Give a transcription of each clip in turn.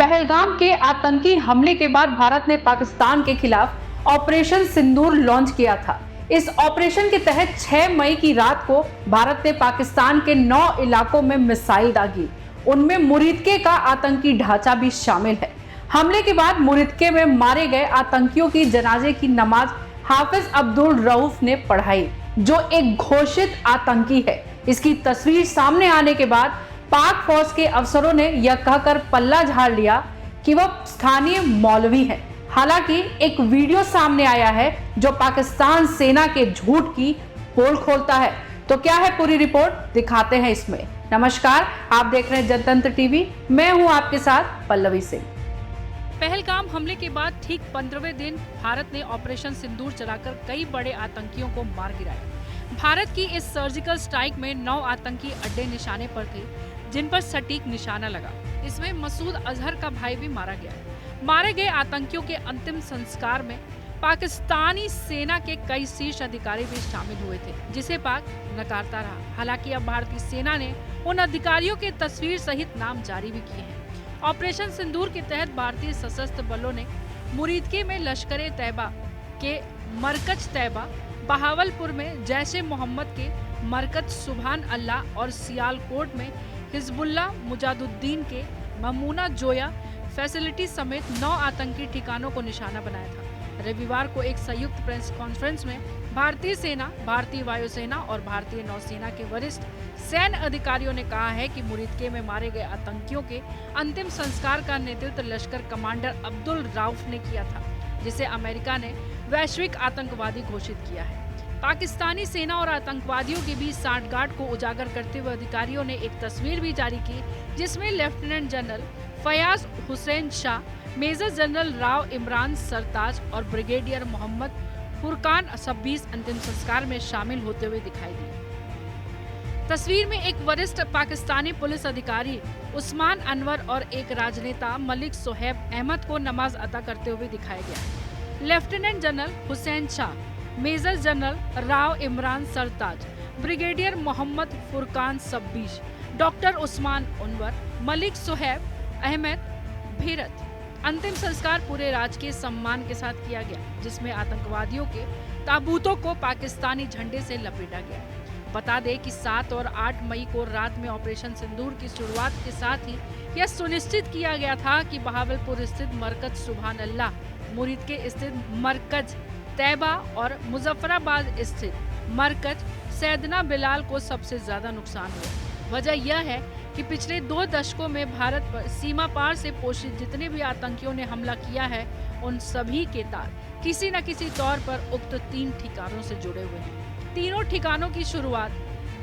पहलगाम के आतंकी हमले के बाद भारत ने पाकिस्तान के खिलाफ ऑपरेशन सिंदूर लॉन्च किया था। इस ऑपरेशन के तहत 6 मई की रात को भारत ने पाकिस्तान के 9 इलाकों में मिसाइल दागी। उनमें मुरीदके का आतंकी ढांचा भी शामिल है। हमले के बाद मुरीदके में मारे गए आतंकियों की जनाजे की नमाज हाफिज अब्दुल रऊफ ने पढ़ाई, जो एक घोषित आतंकी है। इसकी तस्वीर सामने आने के बाद पाक फौज के अफसरों ने यह कहकर पल्ला झाड़ लिया कि वह स्थानीय मौलवी है। हालांकि एक वीडियो सामने आया है जो पाकिस्तान सेना के झूठ की पोल खोलता है। तो क्या है पूरी रिपोर्ट, दिखाते हैं इसमें। नमस्कार, आप देख रहे हैं जनतंत्र टीवी। मैं हूं आपके साथ पल्लवी सिंह। पहलगाम हमले के बाद ठीक 15वें दिन भारत ने ऑपरेशन सिंदूर चलाकर कई बड़े आतंकियों को मार गिराया। भारत की इस सर्जिकल स्ट्राइक में 9 आतंकी अड्डे निशाने पर थे, जिन पर सटीक निशाना लगा। इसमें मसूद अजहर का भाई भी मारा गया। मारे गए आतंकियों के अंतिम संस्कार में पाकिस्तानी सेना के कई शीर्ष अधिकारी भी शामिल हुए थे, जिसे पाक नकारता रहा। हालांकि अब भारतीय सेना ने उन अधिकारियों के तस्वीर सहित नाम जारी भी किए हैं। ऑपरेशन सिंदूर के तहत भारतीय सशस्त्र बलों ने मुरीदके में लश्कर-ए-तैयबा के मरकज तैयबा, बहावलपुर में जैश-ए मोहम्मद के मरकज सुभान अल्लाह और सियालकोट में हिजबुल्लाह मुजाहिदीन के ममूना जोया फैसिलिटी समेत 9 आतंकी ठिकानों को निशाना बनाया था। रविवार को एक संयुक्त प्रेस कॉन्फ्रेंस में भारतीय सेना, भारतीय वायुसेना और भारतीय नौसेना के वरिष्ठ सैन्य अधिकारियों ने कहा है कि मुरीदके में मारे गए आतंकियों के अंतिम संस्कार का नेतृत्व लश्कर कमांडर अब्दुल राउफ ने किया था, जिसे अमेरिका ने वैश्विक आतंकवादी घोषित किया है। पाकिस्तानी सेना और आतंकवादियों के बीच सांठगांठ को उजागर करते हुए अधिकारियों ने एक तस्वीर भी जारी की, जिसमें lieutenant general Fayaz Hussain Shah, major general Rao Imran Sartaj और ब्रिगेडियर मोहम्मद फुरकान 26 अंतिम संस्कार में शामिल होते हुए दिखाई दिए। तस्वीर में एक वरिष्ठ पाकिस्तानी पुलिस अधिकारी उस्मान अनवर और एक राजनेता मलिक सोहेब अहमद को नमाज अदा करते हुए दिखाया गया है। Lieutenant general Hussain Shah, major general Rao Imran Sartaj, brigadier Mohammad Furqan 26, doctor Usman Anwar, Malik Sohaib Ahmed भीरत। अंतिम संस्कार पूरे राजकीय सम्मान के साथ किया गया, जिसमें आतंकवादियों के ताबूतों को पाकिस्तानी झंडे से लपेटा गया। बता दें कि 7 और 8 मई को रात में ऑपरेशन सिंदूर की शुरुआत के साथ ही यह सुनिश्चित किया गया था कि बहावलपुर स्थित मरकज सुभान अल्लाह, मुरीदके स्थित मरकज तैयबा और मुजफ्फराबाद स्थित मरकज सैदना बिलाल को सबसे ज्यादा नुकसान हुआ। वजह यह है कि पिछले 2 दशकों में भारत पर सीमा पार से पोषित जितने भी आतंकियों ने हमला किया है, उन सभी के तार किसी न किसी तौर पर उक्त 3 ठिकानों से जुड़े हुए हैं। तीनों ठिकानों की शुरुआत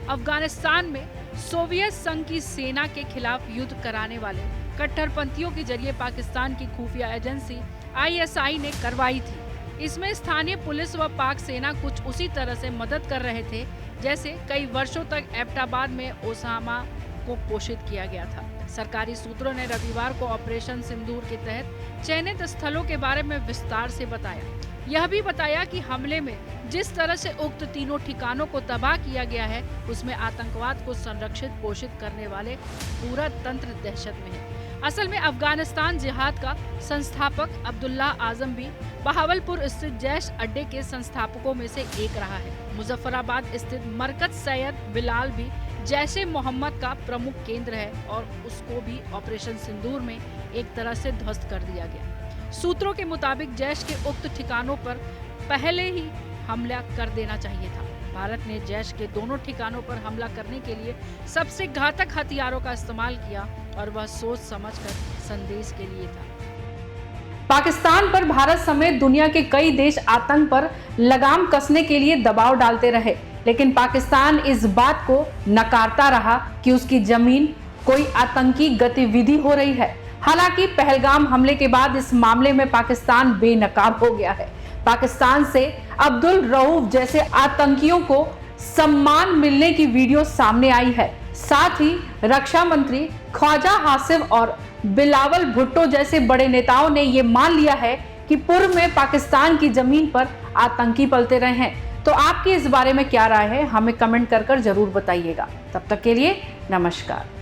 अफगानिस्तान में सोवियत संघ की सेना के खिलाफ युद्ध कराने वाले कट्टरपंथियों के जरिए पाकिस्तान की खुफिया एजेंसी ISI ने करवाई थी। इसमें स्थानीय पुलिस व पाक सेना कुछ उसी तरह से मदद कर रहे थे, जैसे कई वर्षों तक एबटाबाद में ओसामा को पोषित किया गया था। सरकारी सूत्रों ने रविवार को ऑपरेशन सिंदूर के तहत चयनित स्थलों के बारे में विस्तार से बताया। यह भी बताया कि हमले में जिस तरह से उक्त तीनों ठिकानों को तबाह किया गया है, उसमें आतंकवाद को संरक्षित पोषित करने वाले पूरा तंत्र दहशत में है। असल में अफगानिस्तान जिहाद का संस्थापक अब्दुल्ला आजम भी बहावलपुर स्थित जैश अड्डे के संस्थापकों में से एक रहा है। मुजफ्फराबाद स्थित मरकज सैयद बिलाल भी जैश-ए मोहम्मद का प्रमुख केंद्र है और उसको भी ऑपरेशन सिंदूर में एक तरह से ध्वस्त कर दिया गया। सूत्रों के मुताबिक जैश के उक्त ठिकानों पर पहले ही हमला कर देना चाहिए था। भारत ने जैश के दोनों ठिकानों पर हमला करने के लिए सबसे घातक हथियारों का इस्तेमाल किया और वह सोच समझकर संदेश के लिए था। पाकिस्तान पर भारत समेत दुनिया के कई देश आतंक पर लगाम कसने के लिए दबाव डालते रहे, लेकिन पाकिस्तान इस बात को नकारता रहा कि उसकी जमीन कोई आतंकी गतिविधि हो रही है। हालांकि पहलगाम हमले के बाद इस मामले में पाकिस्तान बेनकाब हो गया है। पाकिस्तान से अब्दुल रऊफ जैसे आतंकियों को सम्मान मिलने की वीडियो सामने आई है। साथ ही रक्षा मंत्री ख्वाजा हासिफ और बिलावल भुट्टो जैसे बड़े नेताओं ने ये मान लिया है कि पूर्व में पाकिस्तान की जमीन पर आतंकी पलते रहे हैं। तो आपकी इस बारे में क्या राय है, हमें कमेंट कर जरूर बताइएगा। तब तक के लिए नमस्कार।